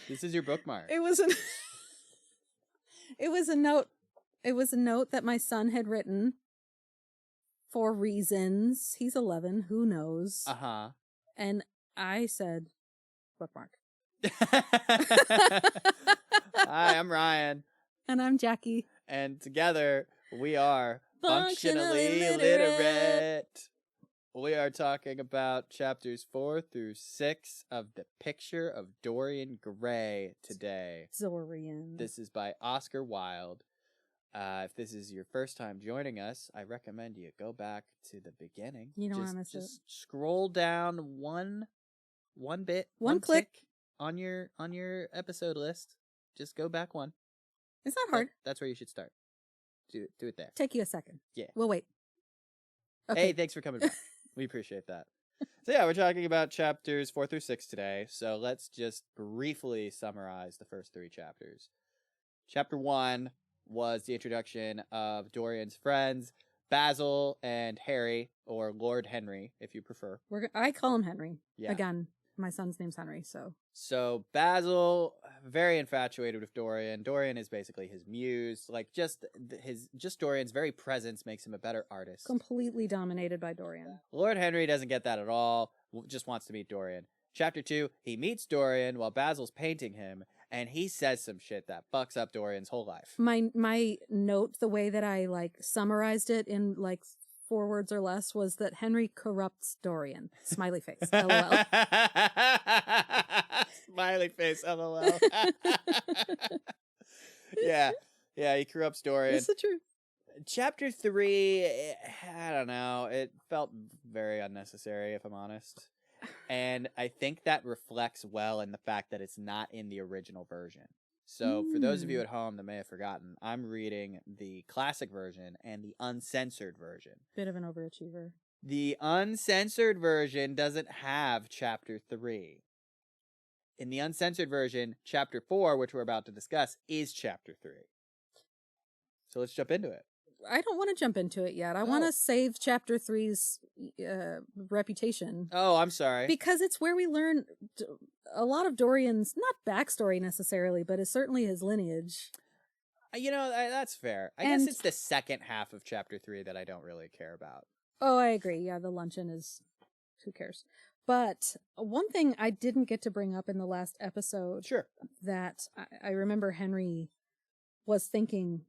This is your bookmark. It was it was a note. It was a note that my son had written for reasons. He's 11. Who knows? Uh-huh. And I said, bookmark. Hi, I'm Ryan. And I'm Jackie. And together we are Functionally literate. We are talking about chapters 4 through 6 of The Picture of Dorian Gray today. Dorian. This is by Oscar Wilde. If this is your first time joining us, I recommend you go back to the beginning. You don't want to miss it. Just scroll down one bit, one click tick on your episode list. Just go back one. It's not hard. That's where you should start. Do it there. Take you a second. Yeah. We'll wait. Okay. Hey, thanks for coming back. We appreciate that. So yeah, we're talking about chapters 4 through 6 today. So let's just briefly summarize the first 3 chapters. Chapter 1 was the introduction of Dorian's friends, Basil and Harry, or Lord Henry, if you prefer. I call him Henry. Yeah. Again, my son's name's Henry, So Basil, very infatuated with Dorian. Dorian is basically his muse. Like just Dorian's very presence makes him a better artist. completely dominated by Dorian. Lord Henry doesn't get that at all. Just wants to meet Dorian. Chapter 2, he meets Dorian while Basil's painting him, and he says some shit that fucks up Dorian's whole life. My note, the way that I summarized it in 4 words or less, was that Henry corrupts Dorian. Smiley face. LOL. Smiley face. LOL. Yeah, he corrupts Dorian. It's the truth. Chapter 3, I don't know. It felt very unnecessary, if I'm honest. And I think that reflects well in the fact that it's not in the original version. So for those of you at home that may have forgotten, I'm reading the classic version and the uncensored version. Bit of an overachiever. The uncensored version doesn't have chapter 3. In the uncensored version, chapter 4, which we're about to discuss, is chapter 3. So let's jump into it. I don't want to jump into it yet. I want to save chapter 3's reputation. Oh, I'm sorry. Because it's where we learn a lot of Dorian's, not backstory necessarily, but is certainly his lineage. That's fair. I guess it's the second half of chapter 3 that I don't really care about. Oh, I agree. Yeah, the luncheon is, who cares? But one thing I didn't get to bring up in the last episode, sure, that I remember Henry was thinking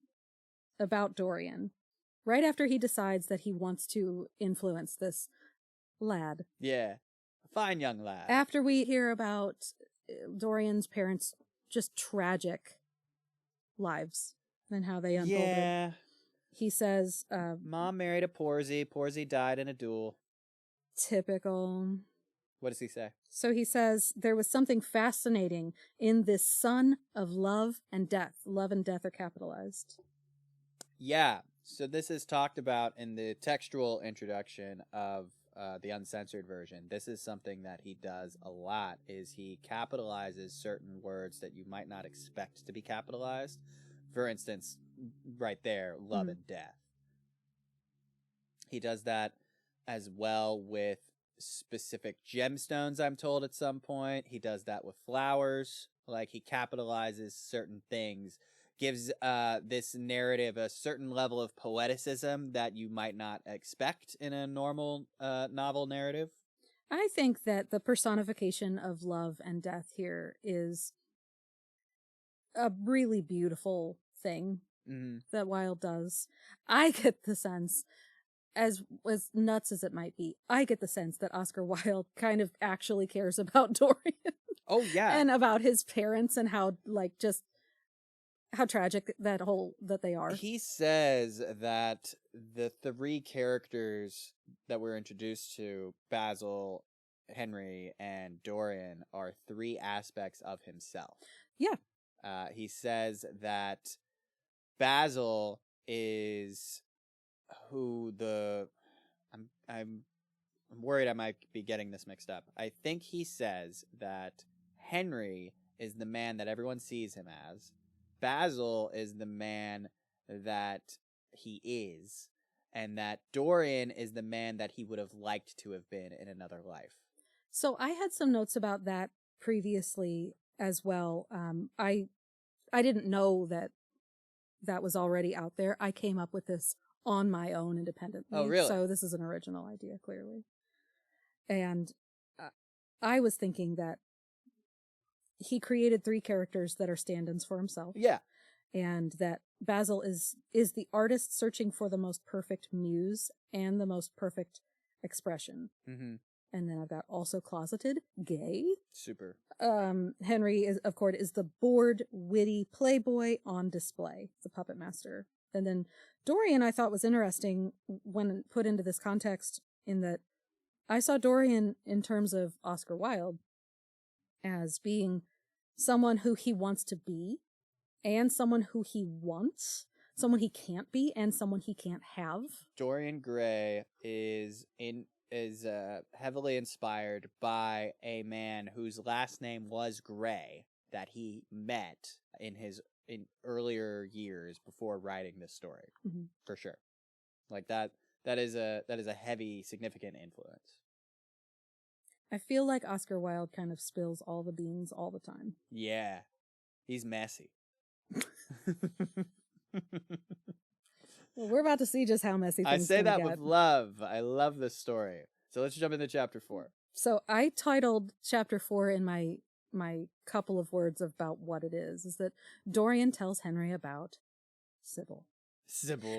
about Dorian right after he decides that he wants to influence this lad. Yeah, a fine young lad. After we hear about Dorian's parents' just tragic lives and how they unfolded. Yeah. He says, Mom married a Porzy. Porzy died in a duel. Typical. What does he say? So he says, there was something fascinating in this son of love and death. Love and death are capitalized. Yeah. So this is talked about in the textual introduction of the uncensored version. This is something that he does a lot, is he capitalizes certain words that you might not expect to be capitalized. For instance, right there, love and death. He does that as well with specific gemstones, I'm told, at some point. He does that with flowers. Like, he capitalizes certain things, gives this narrative a certain level of poeticism that you might not expect in a normal novel narrative. I think that the personification of love and death here is a really beautiful thing that Wilde does. I get the sense, as nuts as it might be, I get the sense that Oscar Wilde kind of actually cares about Dorian. Oh, yeah. And about his parents and how, just how tragic that they are. He says that the 3 characters that we're introduced to, Basil, Henry, and Dorian, are 3 aspects of himself. Yeah. He says that Basil is who I'm worried I might be getting this mixed up. I think he says that Henry is the man that everyone sees him as. Basil is the man that he is, and that Dorian is the man that he would have liked to have been in another life. So I had some notes about that previously. as well. I didn't know that was already out there. I came up with this on my own independently. Oh, really? So this is an original idea, clearly. And I was thinking that he created 3 characters that are stand-ins for himself. Yeah. And that Basil is the artist searching for the most perfect muse and the most perfect expression. Mm-hmm. And then I've got also closeted, gay. Super. Henry is, of course, is the bored, witty playboy on display, the puppet master. And then Dorian, I thought was interesting when put into this context, in that I saw Dorian in terms of Oscar Wilde as being someone who he wants to be, and someone who he wants, someone he can't be, and someone he can't have. Dorian Gray is heavily inspired by a man whose last name was Gray that he met in earlier years before writing this story. Mm-hmm. For sure. Like that is a heavy, significant influence. I feel like Oscar Wilde kind of spills all the beans all the time. Yeah. He's messy. Well, we're about to see just how messy things I say that get. with love. I love this story. So let's jump into chapter 4. So I titled chapter 4 in my couple of words about what it is that Dorian tells Henry about Sybil.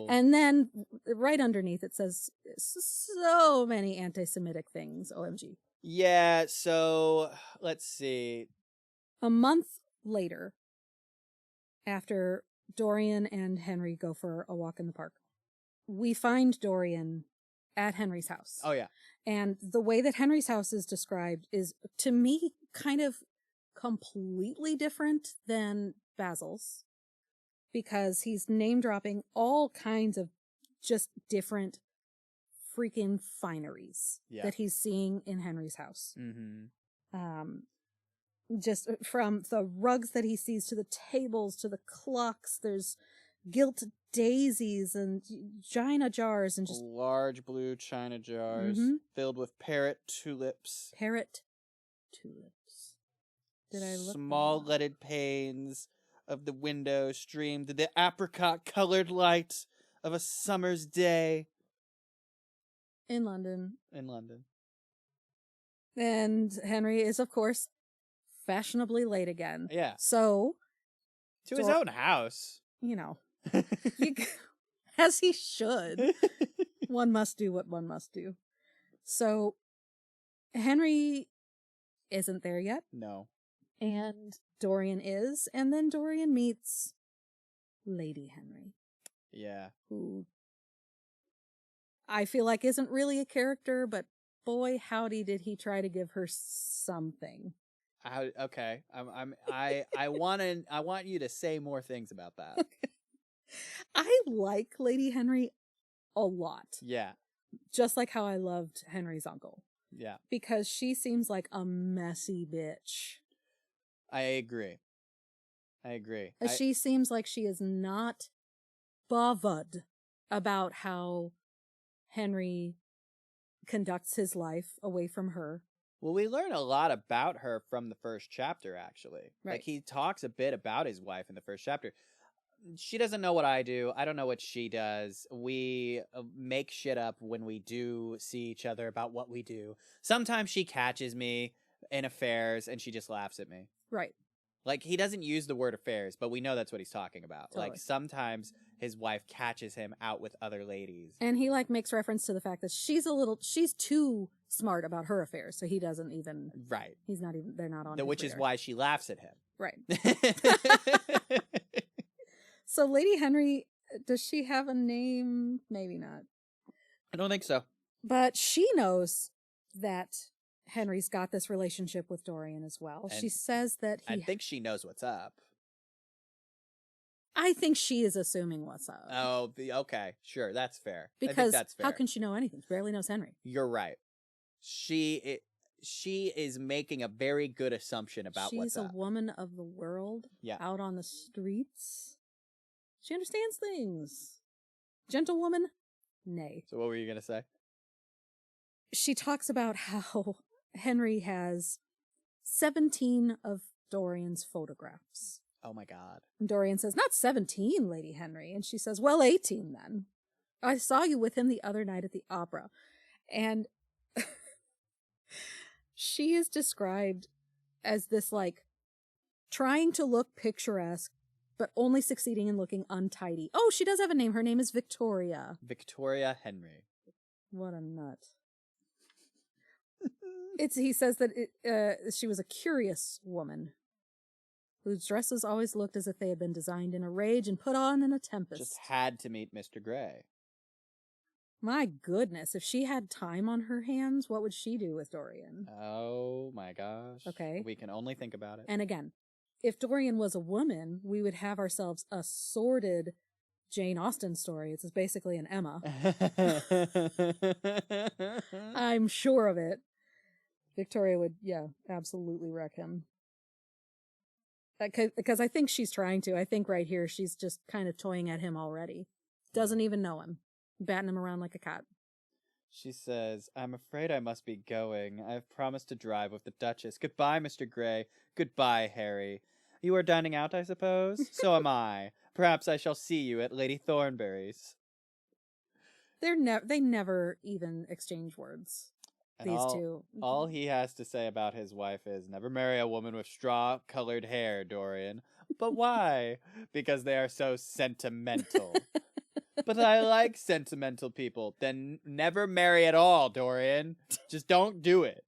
And then right underneath it says so many anti-Semitic things, OMG. Yeah, so let's see. A month later, after Dorian and Henry go for a walk in the park, we find Dorian at Henry's house. Oh, yeah. And the way that Henry's house is described is, to me, kind of completely different than Basil's, because he's name-dropping all kinds of just different freaking fineries that he's seeing in Henry's house. Mm-hmm. Just from the rugs that he sees to the tables to the clocks, there's gilt daisies and china jars and just large blue china jars filled with parrot tulips. Parrot tulips. Did I look? Small leaded panes of the window streamed the apricot-colored light of a summer's day. In London. In London. And Henry is, of course, fashionably late again. Yeah. So. To his own house. You know. As he should. One must do what one must do. So, Henry isn't there yet. No. And Dorian is. And then Dorian meets Lady Henry. Yeah. Who I feel like isn't really a character, but boy, howdy did he try to give her something. Okay. I want you to say more things about that. I like Lady Henry a lot. Yeah. Just like how I loved Henry's uncle. Yeah. Because she seems like a messy bitch. I agree. She seems like she is not bothered about how Henry conducts his life away from her. Well, we learn a lot about her from the first chapter, actually. Right. Like, he talks a bit about his wife in the first chapter. She doesn't know what I do. I don't know what she does. We make shit up when we do see each other about what we do. Sometimes she catches me in affairs and she just laughs at me. Right. Like, he doesn't use the word affairs, but we know that's what he's talking about. Totally. Like, sometimes his wife catches him out with other ladies. And he, like, makes reference to the fact that she's too smart about her affairs, so he doesn't even... Right. He's not even... They're not on his Which radar. is why she laughs at him. Right. So, Lady Henry, does she have a name? Maybe not. I don't think so. But she knows that Henry's got this relationship with Dorian as well. And she says that I think she knows what's up. I think she is assuming what's up. Oh, okay. Sure, that's fair. Because I think that's fair. How can she know anything? She barely knows Henry. You're right. She is making a very good assumption about what's up. She's a woman of the world. Yeah. Out on the streets. She understands things. Gentlewoman? Nay. So what were you going to say? She talks about how Henry has 17 of Dorian's photographs. Oh my God. And Dorian says, "Not 17, Lady Henry." And she says, "Well, 18 then. I saw you with him the other night at the opera." And she is described as this, like, trying to look picturesque, but only succeeding in looking untidy. Oh, she does have a name. Her name is Victoria. Victoria Henry. What a nut. He says that she was a curious woman whose dresses always looked as if they had been designed in a rage and put on in a tempest. Just had to meet Mr. Grey. My goodness, if she had time on her hands, what would she do with Dorian? Oh my gosh. Okay. We can only think about it. And again, if Dorian was a woman, we would have ourselves a sordid Jane Austen story. It's basically an Emma. I'm sure of it. Victoria would, absolutely wreck him. Because I think she's trying to. I think right here she's just kind of toying at him already. Doesn't even know him. Batting him around like a cat. She says, "I'm afraid I must be going. I have promised to drive with the Duchess. Goodbye, Mr. Grey. Goodbye, Harry. You are dining out, I suppose? So am I. Perhaps I shall see you at Lady Thornbury's." They never even exchange words. And these two. All he has to say about his wife is, "Never marry a woman with straw-colored hair, Dorian." But why? Because they are so sentimental. But I like sentimental people. Then never marry at all, Dorian. Just don't do it.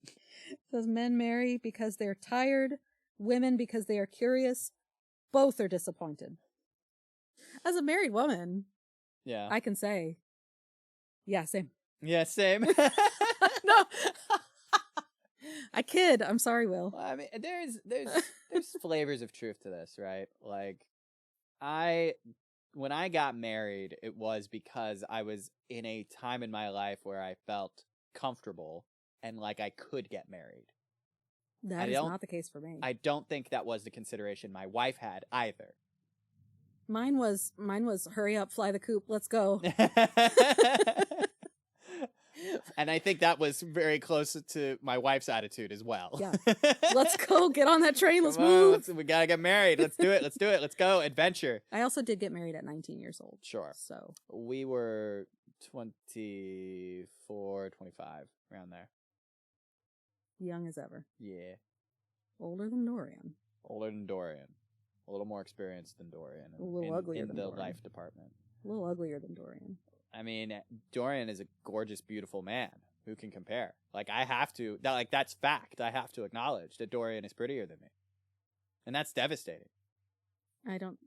Does men marry because they're tired? Women because they are curious? Both are disappointed. As a married woman, yeah, I can say, yeah, same. Yeah, same. No, I kid. I'm sorry, Will. Well, I mean, there's flavors of truth to this, right? Like, when I got married, it was because I was in a time in my life where I felt comfortable and like I could get married. That is not the case for me. I don't think that was the consideration my wife had either. Mine was hurry up, fly the coop, let's go. And I think that was very close to my wife's attitude as well. Yeah. Let's go, get on that train, let's move. We gotta get married. Let's do it. Let's go. Adventure. I also did get married at 19 years old. Sure. So we were 24, 25, around there. Young as ever. Yeah. Older than Dorian. Older than Dorian. A little more experienced than Dorian. A little uglier than Dorian. In the life department. A little uglier than Dorian. I mean, Dorian is a gorgeous, beautiful man. Who can compare? Like, I have to, that's fact. I have to acknowledge that Dorian is prettier than me. And that's devastating. I don't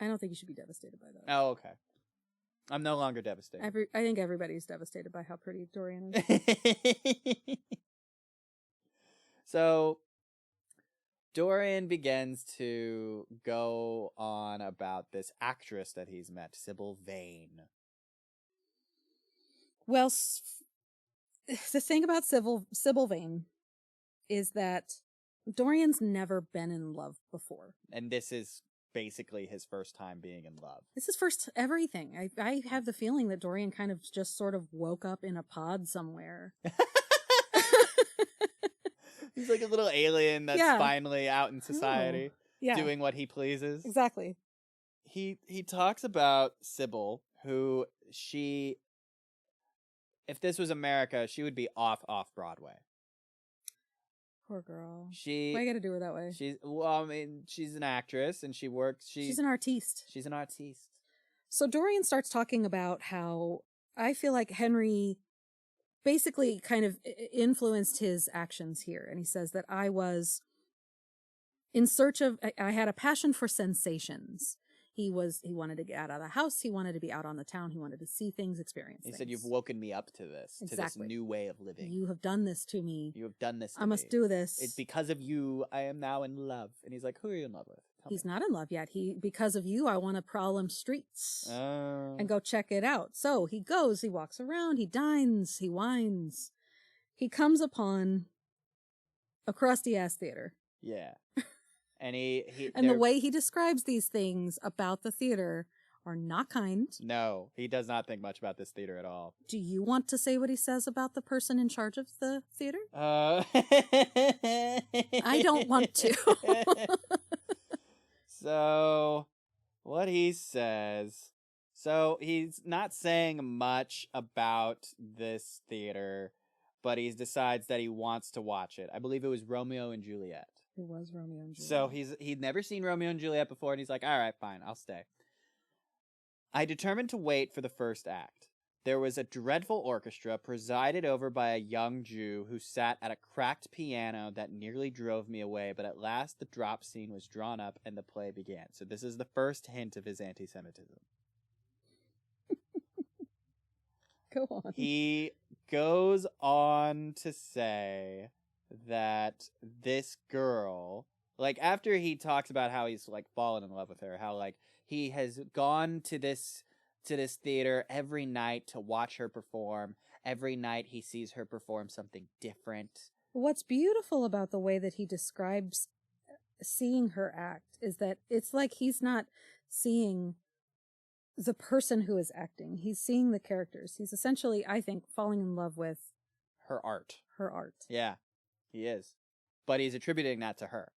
think you should be devastated by that. Oh, okay. I'm no longer devastated. I think everybody's devastated by how pretty Dorian is. So, Dorian begins to go on about this actress that he's met, Sybil Vane. Well, the thing about Sybil Vane is that Dorian's never been in love before. And this is basically his first time being in love. This is first everything. I have the feeling that Dorian kind of just sort of woke up in a pod somewhere. He's like a little alien that's finally out in society, doing what he pleases. Exactly. He talks about Sybil, who if this was America, she would be off Broadway. Poor girl. Why you gotta do her that way? She's an actress and she works. She's an artiste. She's an artiste. So Dorian starts talking about how I feel like Henry basically kind of influenced his actions here. And he says that I was in search of, I had a passion for sensations. He wanted to get out of the house. He wanted to be out on the town. He wanted to see things, experience things. He said, "You've woken me up to this, to this new way of living. You have done this to me. You have done this to me. I must do this. It's because of you I am now in love." And he's like, "Who are you in love with?" He's not in love yet. Because of you, I want to prowl them streets and go check it out. So he goes, he walks around, he dines, he wines. He comes upon a crusty-ass theater. Yeah. And and the way he describes these things about the theater are not kind. No, he does not think much about this theater at all. Do you want to say what he says about the person in charge of the theater? I don't want to. So, what he says... So, he's not saying much about this theater, but he decides that he wants to watch it. I believe it was Romeo and Juliet. It was Romeo and Juliet. So, he'd never seen Romeo and Juliet before, and he's like, all right, fine, I'll stay. I determined to wait for the first act. There was a dreadful orchestra presided over by a young Jew who sat at a cracked piano that nearly drove me away, but at last the drop scene was drawn up and the play began. So this is the first hint of his anti-Semitism. Go on. He goes on to say that this girl, like, after he talks about how he's, like, fallen in love with her, how, like, he has gone to this theater every night to watch her perform. Every night he sees her perform something different. What's beautiful about the way that he describes seeing her act is that it's like he's not seeing the person who is acting. He's seeing the characters. He's essentially, I think, falling in love with her art. Her art. Yeah, he is. But he's attributing that to her,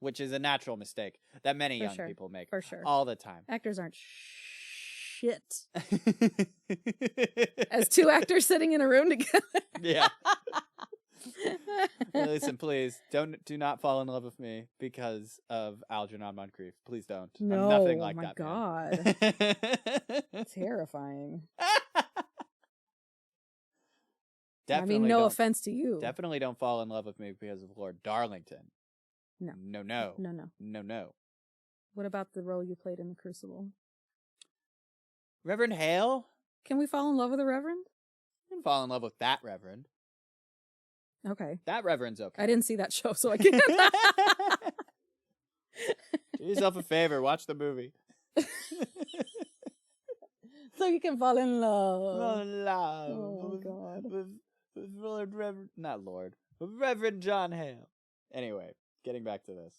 which is a natural mistake that many young people make. For sure. All the time. Actors aren't shit. As two actors sitting in a room together. Yeah. Listen, please, do not fall in love with me because of Algernon Moncrief. Please don't. No, I'm nothing like my that. God. Terrifying. Definitely, I mean, no offense to you. Definitely don't fall in love with me because of Lord Darlington. No. No, no. No, no. No, no. What about the role you played in The Crucible? Reverend Hale? Can we fall in love with a reverend? I can fall in love with that reverend. Okay. That reverend's okay. I didn't see that show, so I can't. Do yourself a favor. Watch the movie. So you can fall in love. Fall in love. Oh, God. With Reverend John Hale. Anyway, getting back to this.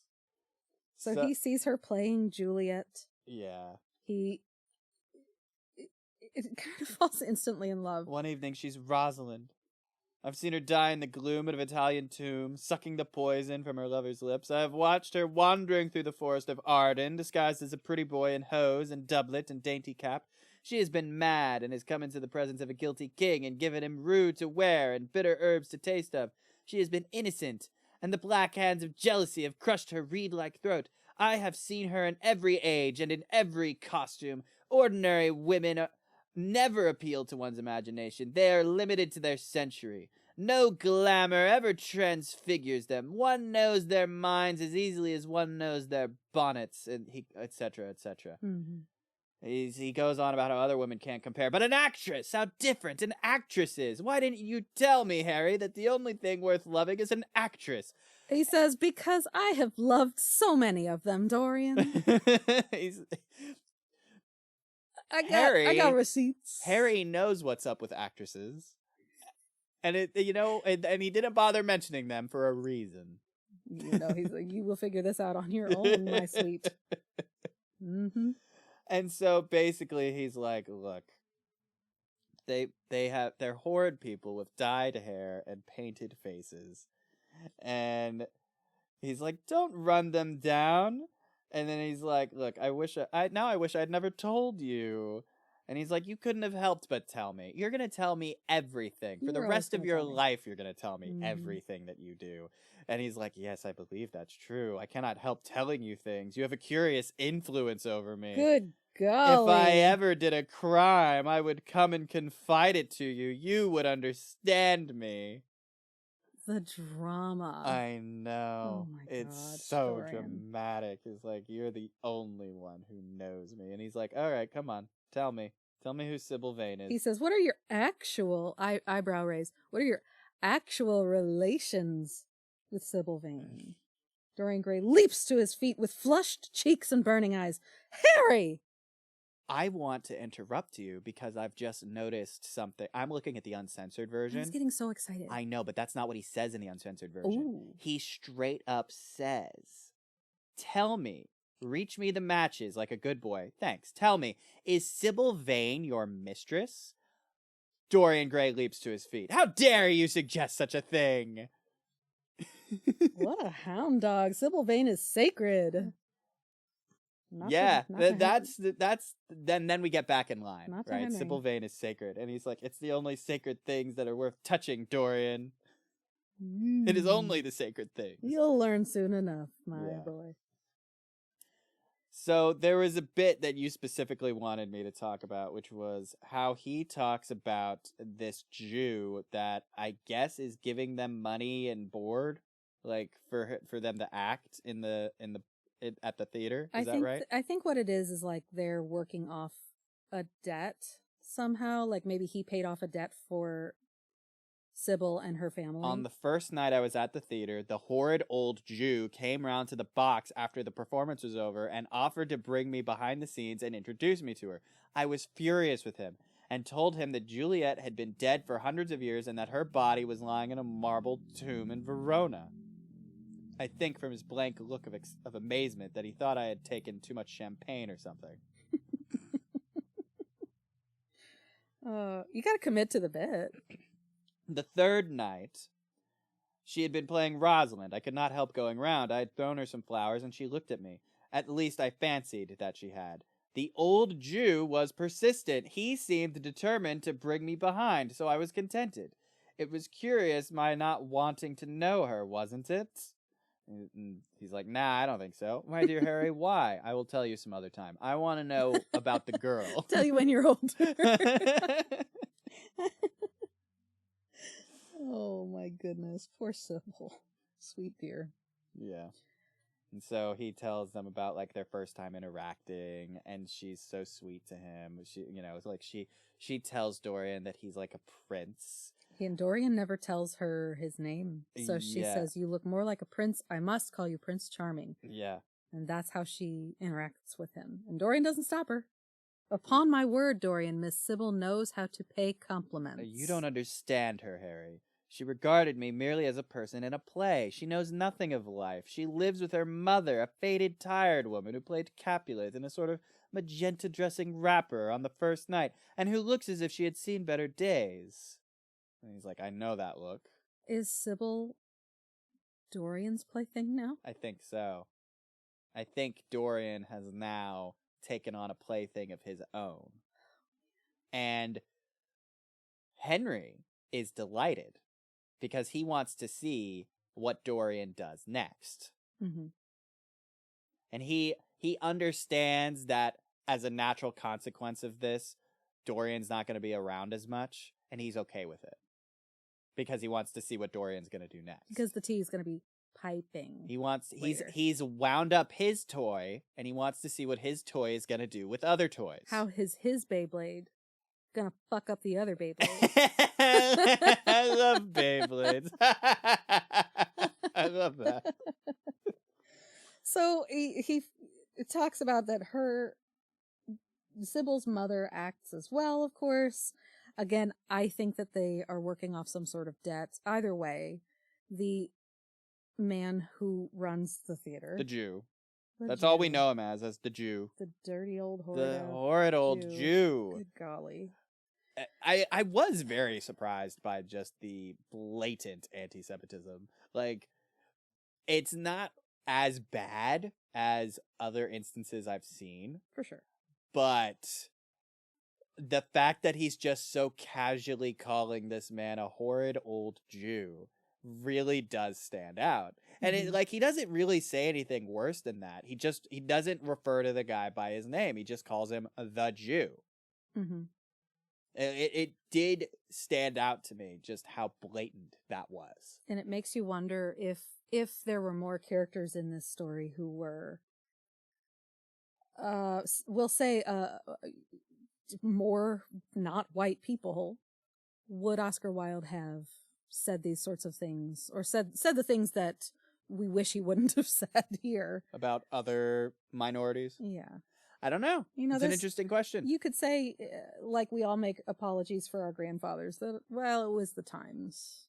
So he sees her playing Juliet. Yeah. It kind of falls instantly in love. One evening, she's Rosalind. I've seen her die in the gloom of an Italian tomb, sucking the poison from her lover's lips. I have watched her wandering through the forest of Arden, disguised as a pretty boy in hose and doublet and dainty cap. She has been mad and has come into the presence of a guilty king and given him rue to wear and bitter herbs to taste of. She has been innocent, and the black hands of jealousy have crushed her reed-like throat. I have seen her in every age and in every costume. Ordinary women never appeal to one's imagination. They are limited to their century. No glamour ever transfigures them. One knows their minds as easily as one knows their bonnets, and etc., etc. Mm-hmm. He goes on about how other women can't compare. But an actress! How different an actress is! Why didn't you tell me, Harry, that the only thing worth loving is an actress? He says, because I have loved so many of them, Dorian. I got receipts. Harry knows what's up with actresses. And and he didn't bother mentioning them for a reason. He's like, you will figure this out on your own, my sweet. Mm-hmm. And so basically he's like, look, they're horrid people with dyed hair and painted faces. And he's like, don't run them down. And then he's like, look, I wish I'd never told you. And he's like, you couldn't have helped but tell me. You're going to tell me everything. For the rest of your life, you're going to tell me everything that you do. And he's like, yes, I believe that's true. I cannot help telling you things. You have a curious influence over me. Good golly. If I ever did a crime, I would come and confide it to you. You would understand me. The drama. I know. Oh my it's God, so Dorian. dramatic. It's like, you're the only one who knows me. And he's like, all right, come on. Tell me who Sybil Vane is. He says, what are your actual, eyebrow raise, what are your actual relations with Sybil Vane? Dorian Gray leaps to his feet with flushed cheeks and burning eyes. Harry! I want to interrupt you because I've just noticed something. I'm looking at the uncensored version. He's getting so excited. I know, but that's not what he says in the uncensored version. Ooh. He straight up says, tell me Reach me the matches like a good boy. Thanks. Tell me, is Sybil Vane your mistress? Dorian Gray leaps to his feet. How dare you suggest such a thing? What a hound dog. Sybil Vane is sacred. Then we get back in line, Not to right? Henry. Sybil Vane is sacred, and he's like, it's the only sacred things that are worth touching, Dorian. It is only the sacred things. You'll learn soon enough, my boy. So there was a bit that you specifically wanted me to talk about, which was how he talks about this Jew that I guess is giving them money and board, like for them to act at the theater. Is that right? I think what it is like they're working off a debt somehow. Like maybe he paid off a debt for Sybil and her family. On the first night I was at the theater, the horrid old Jew came round to the box after the performance was over and offered to bring me behind the scenes and introduce me to her. I was furious with him and told him that Juliet had been dead for hundreds of years and that her body was lying in a marble tomb in Verona. I think from his blank look of amazement that he thought I had taken too much champagne or something. You gotta commit to the bit. The third night, she had been playing Rosalind. I could not help going round. I had thrown her some flowers, and she looked at me. At least I fancied that she had. The old Jew was persistent. He seemed determined to bring me behind, so I was contented. It was curious my not wanting to know her, wasn't it? And he's like, nah, I don't think so. My dear Harry, why? I will tell you some other time. I want to know about the girl. Tell you when you're older. Oh my goodness, poor Sybil. Sweet dear. Yeah. And so he tells them about like their first time interacting, and she's so sweet to him. It's like she tells Dorian that he's like a prince. And Dorian never tells her his name. So she says, you look more like a prince. I must call you Prince Charming. Yeah. And that's how she interacts with him. And Dorian doesn't stop her. Upon my word, Dorian, Miss Sybil knows how to pay compliments. You don't understand her, Harry. She regarded me merely as a person in a play. She knows nothing of life. She lives with her mother, a faded, tired woman who played Capulet in a sort of magenta-dressing wrapper on the first night, and who looks as if she had seen better days. And he's like, I know that look. Is Sybil Dorian's plaything now? I think so. I think Dorian has now taken on a plaything of his own. And Henry is delighted because he wants to see what Dorian does next. Mm-hmm. And he understands that as a natural consequence of this, Dorian's not going to be around as much, and he's okay with it. Because he wants to see what Dorian's going to do next. Because the tea is going to be piping. He's wound up his toy, and he wants to see what his toy is going to do with other toys. How is his Beyblade going to fuck up the other Beyblade? I love Beyblades. I love that. So he talks about that Sybil's mother acts as well, of course. Again, I think that they are working off some sort of debt. Either way, the man who runs the theater. The Jew. That's all we know him as the Jew. The dirty old horrid old Jew. Good golly. I was very surprised by just the blatant anti-Semitism. Like, it's not as bad as other instances I've seen. For sure. But the fact that he's just so casually calling this man a horrid old Jew really does stand out. And he doesn't really say anything worse than that. He doesn't refer to the guy by his name. He just calls him the Jew. Mm-hmm. It did stand out to me just how blatant that was. And it makes you wonder if there were more characters in this story who were, we'll say, more not white people, would Oscar Wilde have said these sorts of things, or said the things that we wish he wouldn't have said here about other minorities? Yeah, I don't know. It's an interesting question. You could say, like we all make apologies for our grandfathers, that, well, it was the times.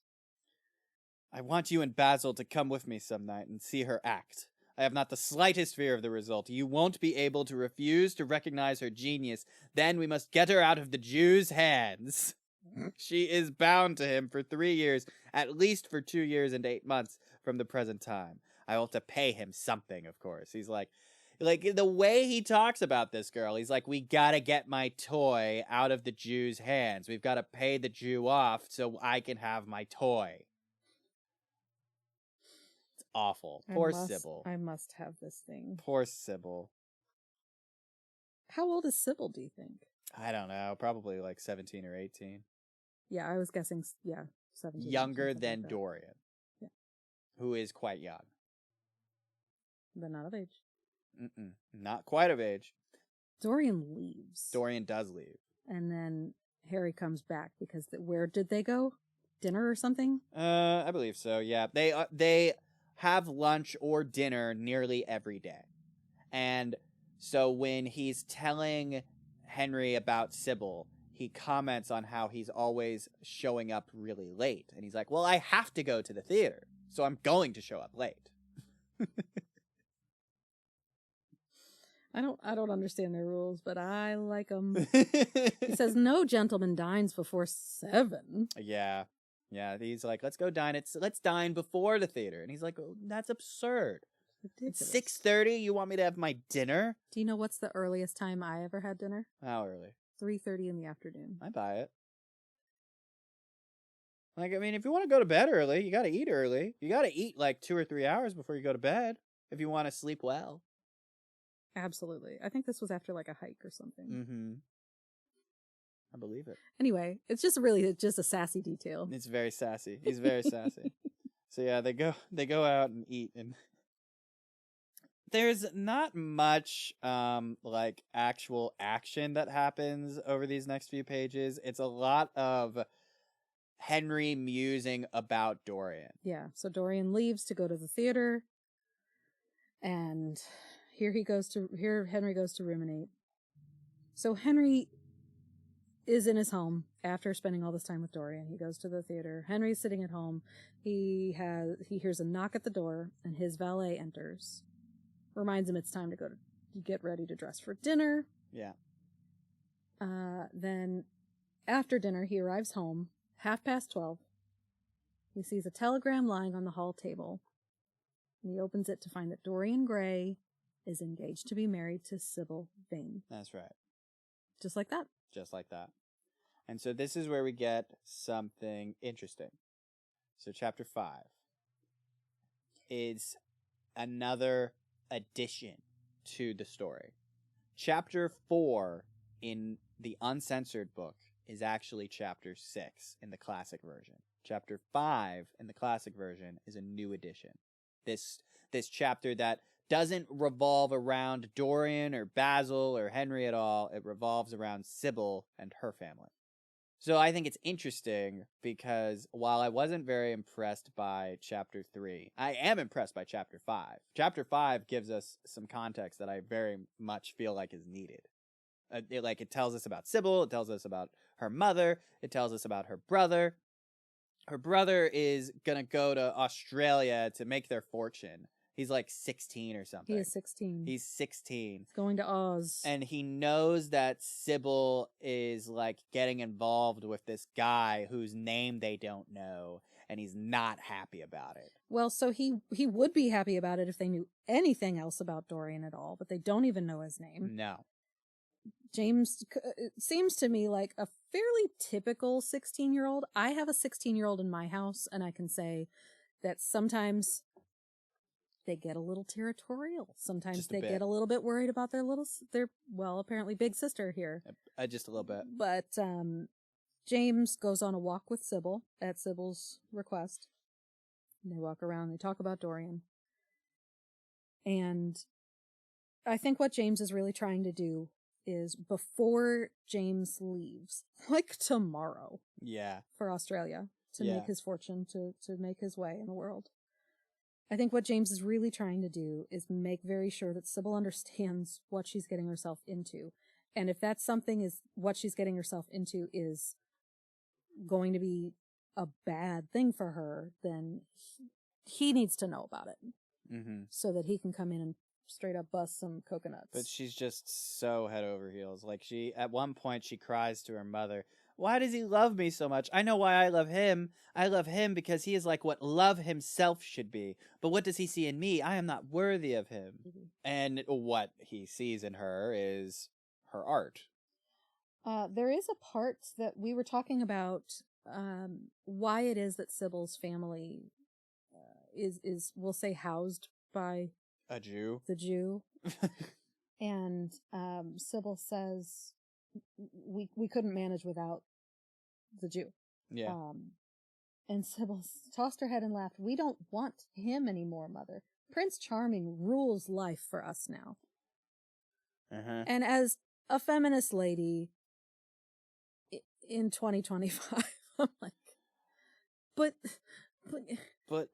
I want you and Basil to come with me some night and see her act. I have not the slightest fear of the result. You won't be able to refuse to recognize her genius. Then we must get her out of the Jew's hands. She is bound to him for 3 years, at least for 2 years and 8 months from the present time. I will have to pay him something, of course. He's like the way he talks about this girl, he's like, we gotta get my toy out of the Jew's hands. We've got to pay the Jew off so I can have my toy. It's awful. Poor Sybil. I must have this thing. Poor Sybil. How old is Sybil, do you think? I don't know. Probably like 17 or 18. Yeah, I was guessing, 17. Younger than like Dorian. Yeah. Who is quite young. But not of age. Not quite of age. Dorian leaves. Dorian does leave. And then Harry comes back because where did they go? Dinner or something? I believe so, yeah. They have lunch or dinner nearly every day. And so when he's telling Henry about Sybil, he comments on how he's always showing up really late. And he's like, well, I have to go to the theater, so I'm going to show up late. I don't understand their rules, but I like them. He says no gentleman dines before 7. Yeah. He's like, let's go dine. Let's dine before the theater. And he's like, oh, that's absurd. Ridiculous. It's 6:30. You want me to have my dinner? Do you know what's the earliest time I ever had dinner? How early? 3:30 in the afternoon. I buy it. Like, I mean, if you want to go to bed early, you got to eat early. You got to eat like 2 or 3 hours before you go to bed if you want to sleep well. Absolutely. I think this was after like a hike or something. Mm-hmm. I believe it. Anyway, it's just a sassy detail. It's very sassy. He's very sassy. So yeah, they go out and eat, and there's not much like actual action that happens over these next few pages. It's a lot of Henry musing about Dorian. Yeah, so Dorian leaves to go to the theater, and here Henry goes to ruminate. So Henry is in his home after spending all this time with Dorian. He goes to the theater. Henry's sitting at home. He hears a knock at the door, and his valet enters. Reminds him it's time to go to get ready to dress for dinner. Yeah. Then after dinner, he arrives home, 12:30. He sees a telegram lying on the hall table, and he opens it to find that Dorian Gray is engaged to be married to Sybil Vane. That's right. Just like that. Just like that. And so this is where we get something interesting. So chapter 5 is another addition to the story. Chapter 4 in the uncensored book is actually chapter 6 in the classic version. Chapter 5 in the classic version is a new addition. This chapter that doesn't revolve around Dorian or Basil or Henry at all. It revolves around Sybil and her family. So I think it's interesting because while I wasn't very impressed by chapter 3, I am impressed by chapter 5. Chapter 5 gives us some context that I very much feel like is needed. It tells us about Sybil, it tells us about her mother, it tells us about her brother. Her brother is gonna go to Australia to make their fortune. He's like 16 or something. He is 16. He's 16. He's going to Oz. And he knows that Sybil is like getting involved with this guy whose name they don't know, and he's not happy about it. Well, so he would be happy about it if they knew anything else about Dorian at all, but they don't even know his name. No. James, it seems to me like a fairly typical 16-year-old. I have a 16-year-old in my house, and I can say that sometimes they get a little territorial. Sometimes they get a little bit worried about their apparently big sister here. Just a little bit. But James goes on a walk with Sybil at Sybil's request. And they walk around, they talk about Dorian. And I think what James is really trying to do is before James leaves, like tomorrow. Yeah. For Australia to make his fortune, to make his way in the world. I think what James is really trying to do is make very sure that Sybil understands what she's getting herself into. And if that's what she's getting herself into is going to be a bad thing for her, then he needs to know about it. so that he can come in and straight up bust some coconuts. But she's just so head over heels. Like, at one point she cries to her mother, "Why does he love me so much? I know why I love him. I love him because he is like what love himself should be. But what does he see in me? I am not worthy of him." And what he sees in her is her art. There is a part that we were talking about, why it is that Sybil's family is we'll say housed by a Jew. The Jew. And Sybil says we couldn't manage without the Jew. Yeah. And Sybil tossed her head and laughed. "We don't want him anymore, Mother. Prince Charming rules life for us now." And as a feminist lady in 2025, I'm like, but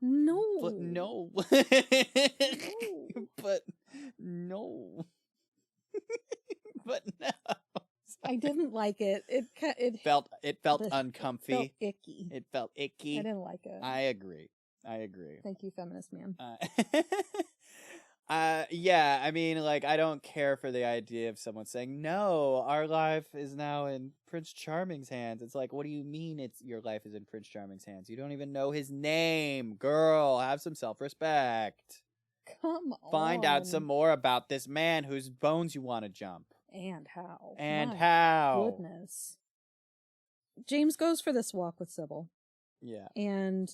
no. But no. But no. But no. I didn't like it. It felt uncomfy. It felt icky. It felt icky. I didn't like it. I agree. Thank you, feminist man. Yeah, I mean, like, I don't care for the idea of someone saying, "No, our life is now in Prince Charming's hands." It's like, what do you mean your life is in Prince Charming's hands? You don't even know his name. Girl, have some self-respect. Come on. Find out some more about this man whose bones you want to jump. And how. Goodness. James goes for this walk with Sybil. Yeah. And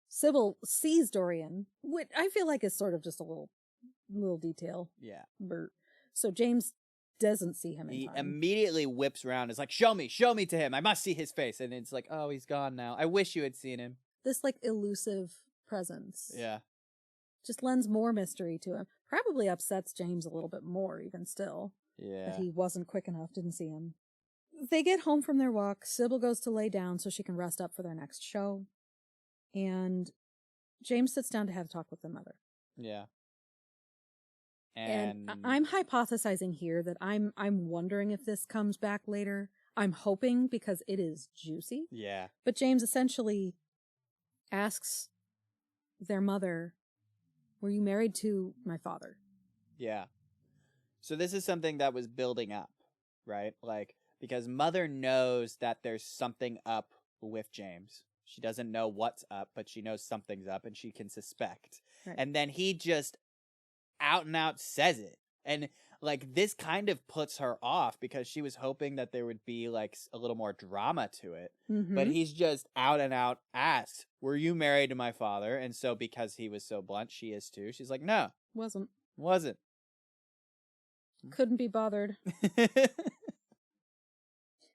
Sybil sees Dorian, which I feel like is sort of just a little detail. Yeah. So James doesn't see him in He time. immediately whips around. Is like, show me to him. I must see his face. And it's like, oh, he's gone now. I wish you had seen him. This like elusive presence. Yeah. Just lends more mystery to him. Probably upsets James a little bit more even still. Yeah. That he wasn't quick enough, didn't see him. They get home from their walk. Sybil goes to lay down so she can rest up for their next show. And James sits down to have a talk with the mother. Yeah. And I'm hypothesizing here that I'm wondering if this comes back later. I'm hoping because it is juicy. Yeah. But James essentially asks their mother, "Were you married to my father?" Yeah. So this is something that was building up, right? Like, because Mother knows that there's something up with James. She doesn't know what's up, but she knows something's up and she can suspect. Right. And then he just out and out says it. And like, this kind of puts her off because she was hoping that there would be like a little more drama to it. But he's just out and out asks, "Were you married to my father?" And so because he was so blunt, she is too. She's like, "No. Wasn't. Couldn't be bothered."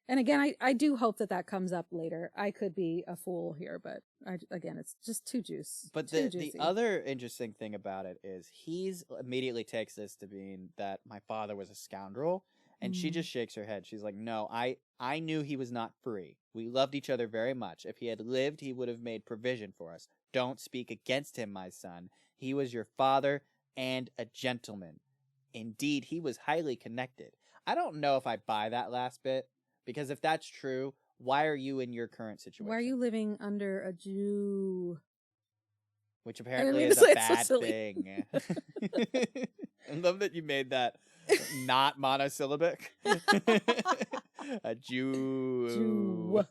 And again, I do hope that comes up later. I could be a fool here, but again, it's just too juicy. But the other interesting thing about it is he's immediately takes this to mean that my father was a scoundrel, and she just shakes her head. She's like, "No, I knew he was not free. We loved each other very much. If he had lived, he would have made provision for us. Don't speak against him, my son. He was your father and a gentleman. Indeed, he was highly connected." I don't know if I buy that last bit. Because if that's true, why are you in your current situation? Why are you living under a Jew? Which apparently is a bad thing. I love that you made that not monosyllabic. A Jew.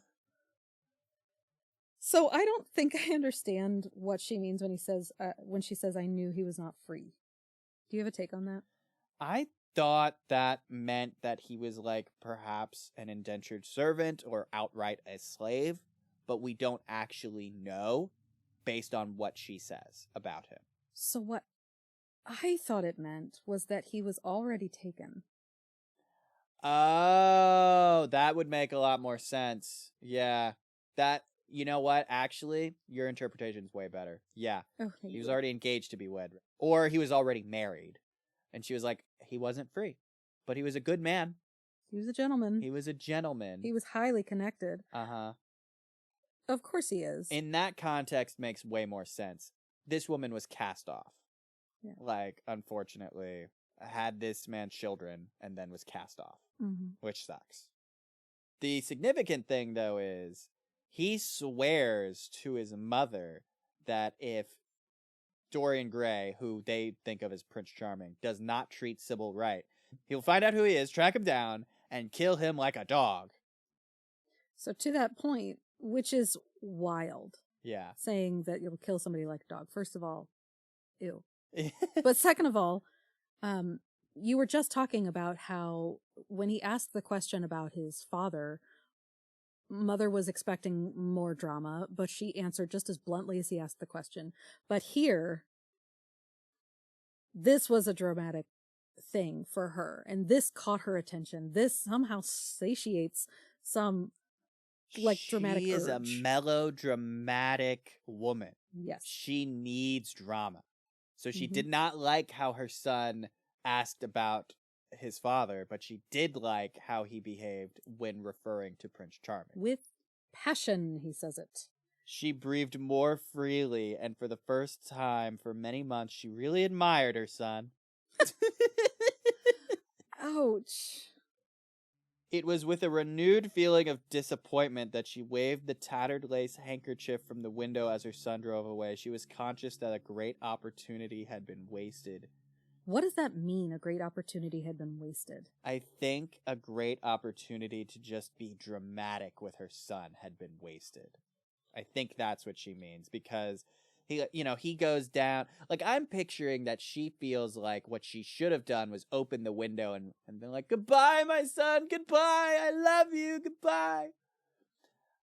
So I don't think I understand what she means when she says, "I knew he was not free." Do you have a take on that? I thought that meant that he was like perhaps an indentured servant or outright a slave, but we don't actually know based on what she says about him. So what I thought it meant was that he was already taken. Oh, that would make a lot more sense. Yeah. You know what? Actually, your interpretation's way better. Yeah. Okay. He was already engaged to be wed. Or he was already married. And she was like, he wasn't free, but he was a good man. He was a gentleman. He was a gentleman. He was highly connected. Uh-huh. Of course he is. In that context, makes way more sense. This woman was cast off. Yeah. Like, unfortunately, had this man children and then was cast off, which sucks. The significant thing, though, is he swears to his mother that if Dorian Gray, who they think of as Prince Charming, does not treat Sybil right, he'll find out who he is, track him down, and kill him like a dog. So to that point, which is wild. Yeah. Saying that you'll kill somebody like a dog. First of all, ew. But second of all, you were just talking about how when he asked the question about his father, Mother was expecting more drama, but she answered just as bluntly as he asked the question. But here, this was a dramatic thing for her, and this caught her attention. This somehow satiates some dramatic urge. She is a melodramatic woman. Yes. She needs drama. So she did not like how her son asked about his father, but she did like how he behaved when referring to Prince Charming. With passion, he says it. She breathed more freely, and for the first time for many months, she really admired her son. Ouch. It was with a renewed feeling of disappointment that she waved the tattered lace handkerchief from the window as her son drove away. She was conscious that a great opportunity had been wasted. What does that mean, a great opportunity had been wasted? I think a great opportunity to just be dramatic with her son had been wasted. I think that's what she means, because he goes down. Like, I'm picturing that she feels like what she should have done was open the window and been like, goodbye, my son, goodbye, I love you, goodbye.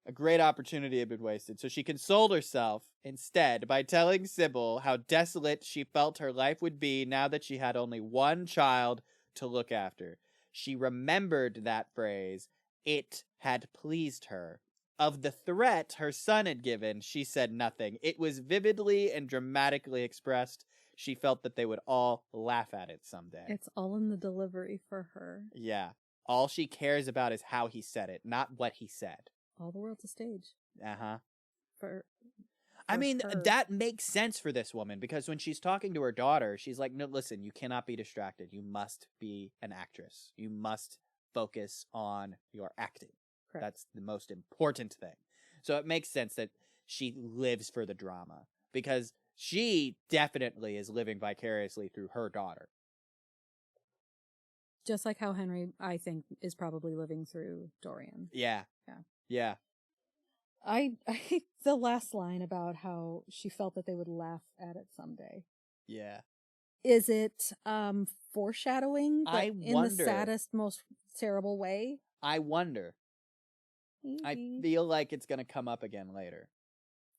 A great opportunity had been wasted. So she consoled herself instead by telling Sybil how desolate she felt her life would be now that she had only one child to look after. She remembered that phrase. It had pleased her. Of the threat her son had given, she said nothing. It was vividly and dramatically expressed. She felt that they would all laugh at it someday. It's all in the delivery for her. Yeah. All she cares about is how he said it, not what he said. All the world's a stage. Uh-huh. I mean, her. That makes sense for this woman, because when she's talking to her daughter, she's like, no, listen, you cannot be distracted. You must be an actress. You must focus on your acting. Correct. That's the most important thing. So it makes sense that she lives for the drama, because she definitely is living vicariously through her daughter. Just like how Henry, I think, is probably living through Dorian. Yeah. Yeah. I the last line about how she felt that they would laugh at it someday. Yeah. Is it foreshadowing, but I in the saddest, most terrible way? I wonder. Maybe. I feel like it's going to come up again later.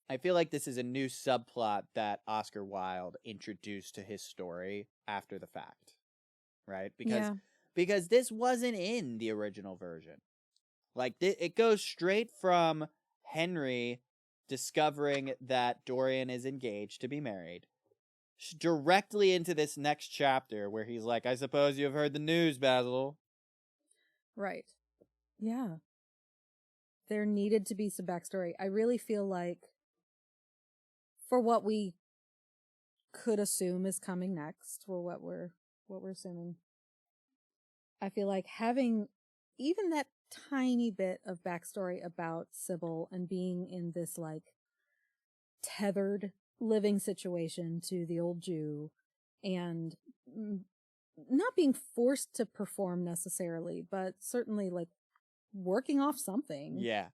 I feel like this is a new subplot that Oscar Wilde introduced to his story after the fact. Right? Because this wasn't in the original version. Like, it goes straight from Henry discovering that Dorian is engaged to be married directly into this next chapter where he's like, I suppose you have heard the news, Basil. Right. Yeah. There needed to be some backstory. I really feel like, for what we could assume is coming next, or what we're assuming, I feel like having even that tiny bit of backstory about Sybil and being in this like tethered living situation to the old Jew, and not being forced to perform necessarily, but certainly like working off something. Yeah.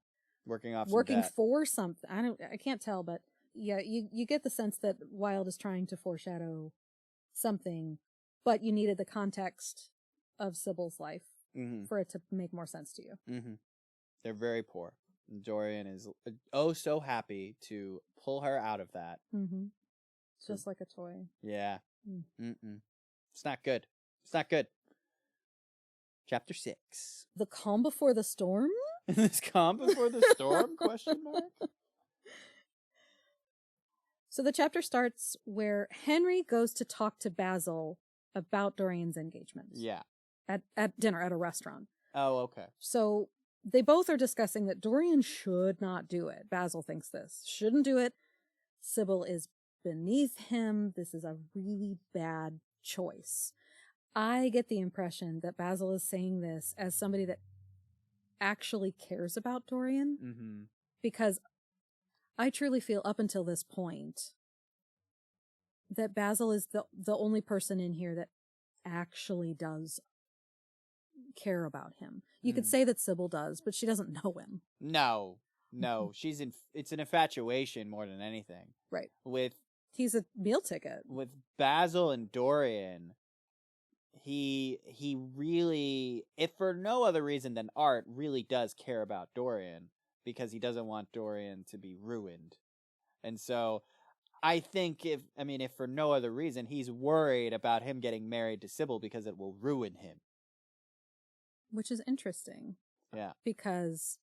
Working for something. I can't tell, but yeah, you get the sense that Wilde is trying to foreshadow something, but you needed the context of Sybil's life for it to make more sense to you. Mm-hmm. They're very poor. Dorian is so happy to pull her out of that. Mm-hmm. Just like a toy. Yeah. Mm-mm. It's not good. It's not good. Chapter 6. The calm before the storm? This calm before the storm? Question mark? So the chapter starts where Henry goes to talk to Basil about Dorian's engagement. Yeah. At dinner at a restaurant. Oh, okay. So they both are discussing that Dorian should not do it. Basil thinks this. Shouldn't do it. Sybil is beneath him. This is a really bad choice. I get the impression that Basil is saying this as somebody that actually cares about Dorian. Mm-hmm. Because I truly feel up until this point, that Basil is the only person in here that actually does care about him. You could say that Sybil does, but she doesn't know him. No, it's an infatuation more than anything. Right. He's a meal ticket. With Basil and Dorian, he really, if for no other reason than art, really does care about Dorian because he doesn't want Dorian to be ruined. And so I think if for no other reason, he's worried about him getting married to Sybil because it will ruin him. Which is interesting. Yeah. Because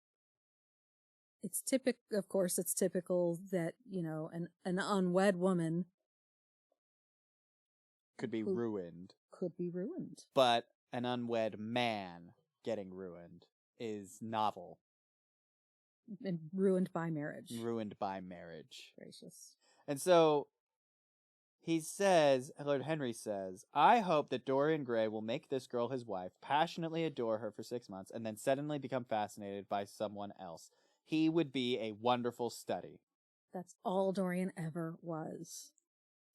it's typical that, an unwed woman could be ruined. But an unwed man getting ruined is novel. And ruined by marriage. Gracious. And so Lord Henry says, I hope that Dorian Gray will make this girl his wife, passionately adore her for 6 months, and then suddenly become fascinated by someone else. He would be a wonderful study. That's all Dorian ever was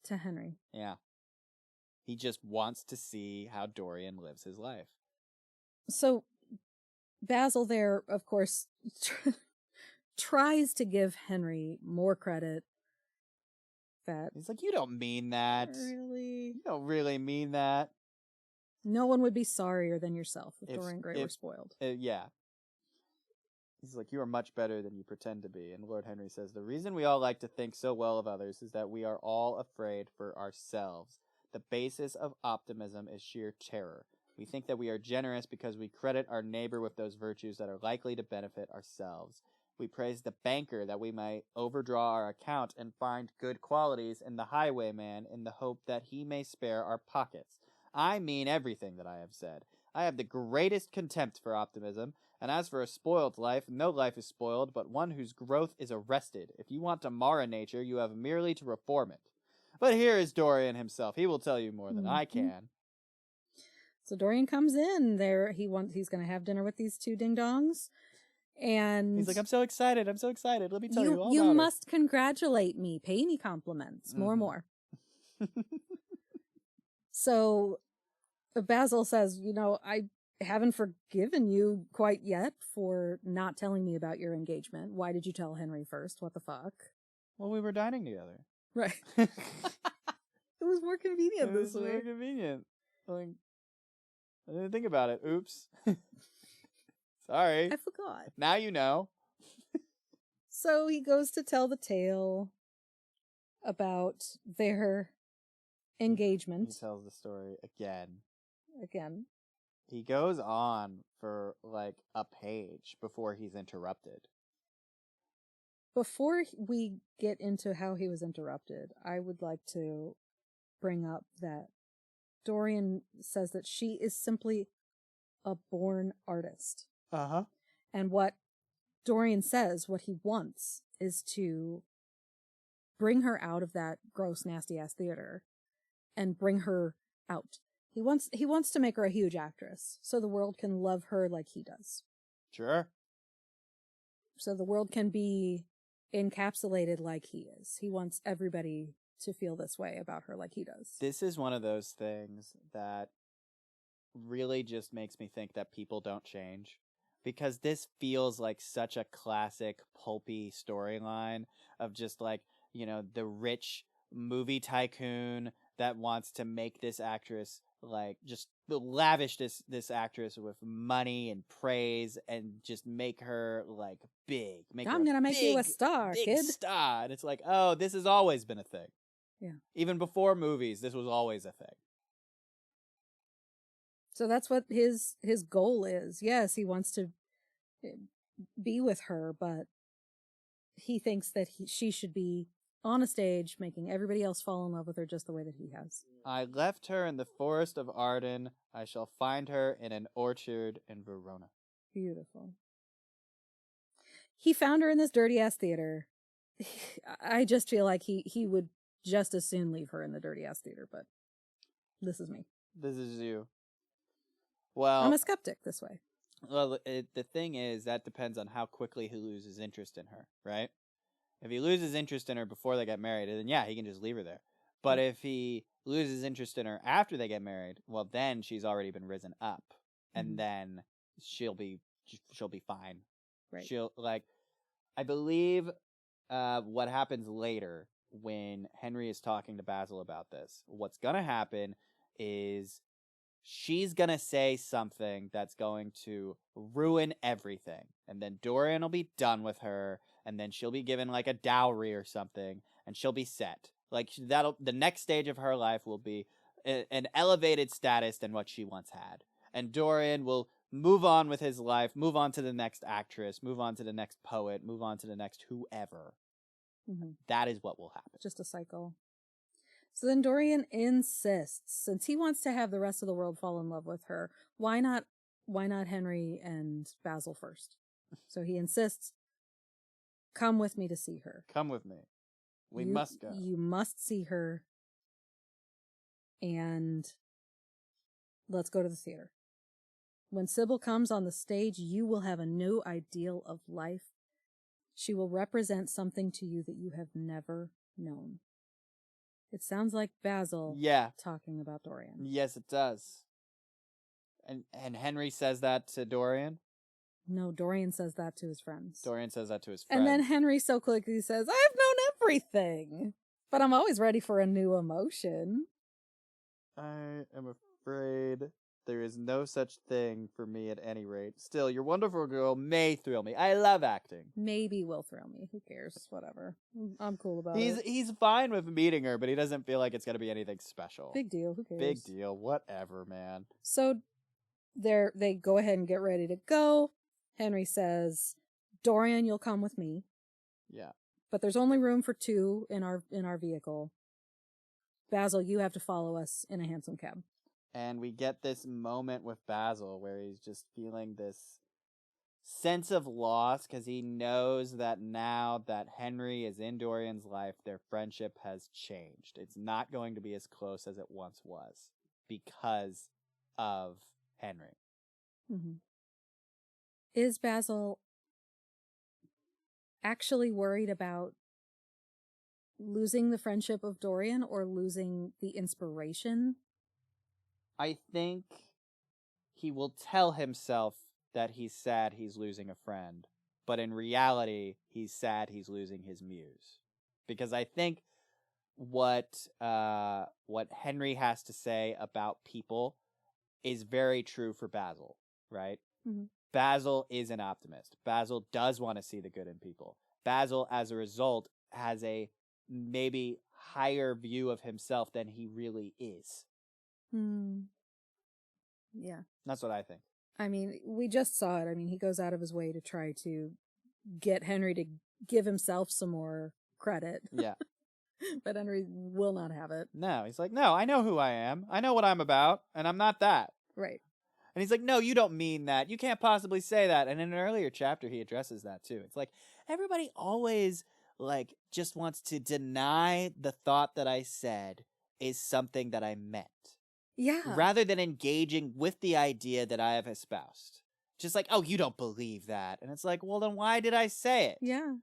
to Henry. Yeah. He just wants to see how Dorian lives his life. So Basil there, of course, tries to give Henry more credit. He's like, you don't mean that. Really? You don't really mean that. No one would be sorrier than yourself if Dorian Gray were spoiled. Yeah. He's like, you are much better than you pretend to be. And Lord Henry says, the reason we all like to think so well of others is that we are all afraid for ourselves. The basis of optimism is sheer terror. We think that we are generous because we credit our neighbor with those virtues that are likely to benefit ourselves. We praise the banker that we might overdraw our account and find good qualities in the highwayman in the hope that he may spare our pockets. I mean everything that I have said. I have the greatest contempt for optimism, and as for a spoiled life, no life is spoiled, but one whose growth is arrested. If you want to mar a nature, you have merely to reform it. But here is Dorian himself. He will tell you more than I can. So Dorian comes in there. He's going to have dinner with these two ding-dongs. And he's like, I'm so excited. Let me tell you all about You must congratulate me. Pay me compliments. More. So Basil says, I haven't forgiven you quite yet for not telling me about your engagement. Why did you tell Henry first? What the fuck? Well, we were dining together. Right. It was more convenient this way. More convenient. Like, I didn't think about it. Oops. Sorry. I forgot. Now you know. So he goes to tell the tale about their engagement. He tells the story again. He goes on for like a page before he's interrupted. Before we get into how he was interrupted, I would like to bring up that Dorian says that she is simply a born artist. Uh-huh. And what Dorian says, what he wants, is to bring her out of that gross, nasty-ass theater and bring her out. He wants to make her a huge actress so the world can love her like he does. Sure. So the world can be encapsulated like he is. He wants everybody to feel this way about her like he does. This is one of those things that really just makes me think that people don't change. Because this feels like such a classic pulpy storyline of just like, the rich movie tycoon that wants to make this actress like just lavish this actress with money and praise and just make her like big. I'm gonna make you a star, kid. Star. And it's like, oh, this has always been a thing. Yeah. Even before movies, this was always a thing. So that's what his goal is. Yes, he wants to be with her, but he thinks that she should be on a stage making everybody else fall in love with her just the way that he has. I left her in the forest of Arden. I shall find her in an orchard in Verona. Beautiful. He found her in this dirty-ass theater. I just feel like he would just as soon leave her in the dirty-ass theater, but this is me. This is you. Well, I'm a skeptic this way. Well, the thing is, that depends on how quickly he loses interest in her, right? If he loses interest in her before they get married, then yeah, he can just leave her there. But if he loses interest in her after they get married, well, then she's already been risen up, and then she'll be fine. Right. She'll I believe what happens later when Henry is talking to Basil about this. What's gonna happen is she's gonna say something that's going to ruin everything, and then Dorian will be done with her, and then she'll be given like a dowry or something, and she'll be set. Like the next stage of her life will be an elevated status than what she once had, and Dorian will move on with his life, move on to the next actress, move on to the next poet, move on to the next whoever. That is what will happen. Just a cycle. So then Dorian insists, since he wants to have the rest of the world fall in love with her, why not Henry and Basil first? So he insists, come with me to see her. Come with me. We must go. You must see her. And let's go to the theater. When Sybil comes on the stage, you will have a new ideal of life. She will represent something to you that you have never known. It sounds like Basil talking about Dorian. Yes, it does. And Henry says that to Dorian? No, Dorian says that to his friends. Dorian says that to his friends. And then Henry so quickly says, I've known everything, but I'm always ready for a new emotion. I am afraid there is no such thing for me at any rate. Still, your wonderful girl may thrill me. I love acting. Maybe will thrill me. Who cares? Whatever. I'm cool about it. He's fine with meeting her, but he doesn't feel like it's going to be anything special. Big deal. Who cares? Big deal. Whatever, man. So they go ahead and get ready to go. Henry says, Dorian, you'll come with me. Yeah. But there's only room for two in our vehicle. Basil, you have to follow us in a hansom cab. And we get this moment with Basil where he's just feeling this sense of loss because he knows that now that Henry is in Dorian's life, their friendship has changed. It's not going to be as close as it once was because of Henry. Is Basil actually worried about losing the friendship of Dorian or losing the inspiration? I think he will tell himself that he's sad he's losing a friend, but in reality, he's sad he's losing his muse. Because I think what Henry has to say about people is very true for Basil, right? Basil is an optimist. Basil does want to see the good in people. Basil, as a result, has a maybe higher view of himself than he really is. Yeah. That's what I think. I mean, we just saw it. I mean, he goes out of his way to try to get Henry to give himself some more credit. Yeah. But Henry will not have it. No, he's like, no, I know who I am. I know what I'm about, and I'm not that. Right. And he's like, no, you don't mean that. You can't possibly say that. And in an earlier chapter, he addresses that too. It's like, everybody always, just wants to deny the thought that I said is something that I meant. Yeah. Rather than engaging with the idea that I have espoused. Just like, oh, you don't believe that. And it's like, well, then why did I say it? Yeah.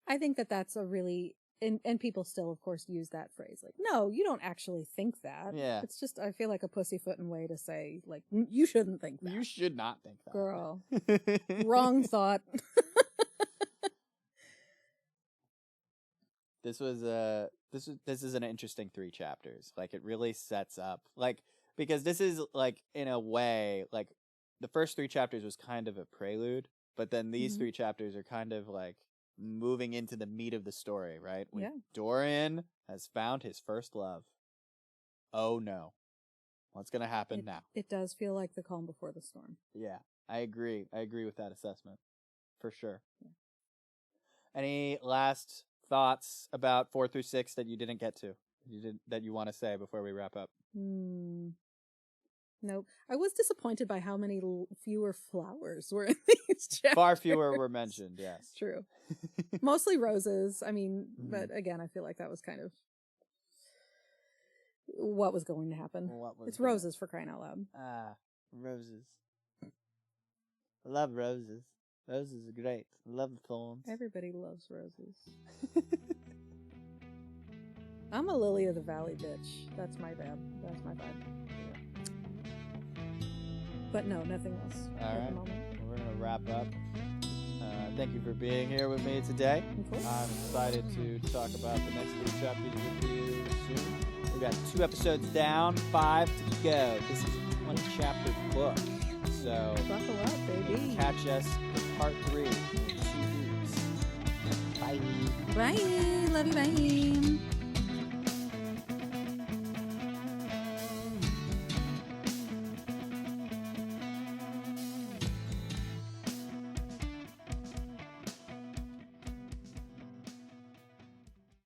I think that that's a really, and people still, of course, use that phrase. Like, no, you don't actually think that. Yeah. It's just, I feel like a pussyfooting way to say, like, you shouldn't think that. You should not think that. Girl. Wrong thought. This is an interesting 3 chapters. Like, it really sets up, because this is, in a way, the first 3 chapters was kind of a prelude, but then these 3 chapters are kind of, moving into the meat of the story, right? When Dorian has found his first love. Oh, no. What's going to happen now? It does feel like the calm before the storm. Yeah, I agree. I agree with that assessment. For sure. Yeah. Any last thoughts about 4 through 6 that you didn't get to, that you want to say before we wrap up? Nope. I was disappointed by how many fewer flowers were in these chapters. Far fewer were mentioned, yes. True. Mostly roses. I mean, but again, I feel like that was kind of what was going to happen. It's roses for crying out loud. Ah, roses. Love roses. Roses are great. Love the thorns. Everybody loves roses. I'm a Lily of the Valley bitch. That's my bad. That's my bad. But no, nothing else All at right. the moment. We're going to wrap up. Thank you for being here with me today. Of course. I'm excited to talk about the next 3 chapters with you soon. We've got 2 episodes down, 5 to go. This is a 20-chapter book. So Buckle up, baby. catch us for part 3 in 2 weeks. Bye. Bye. Love you. Bye.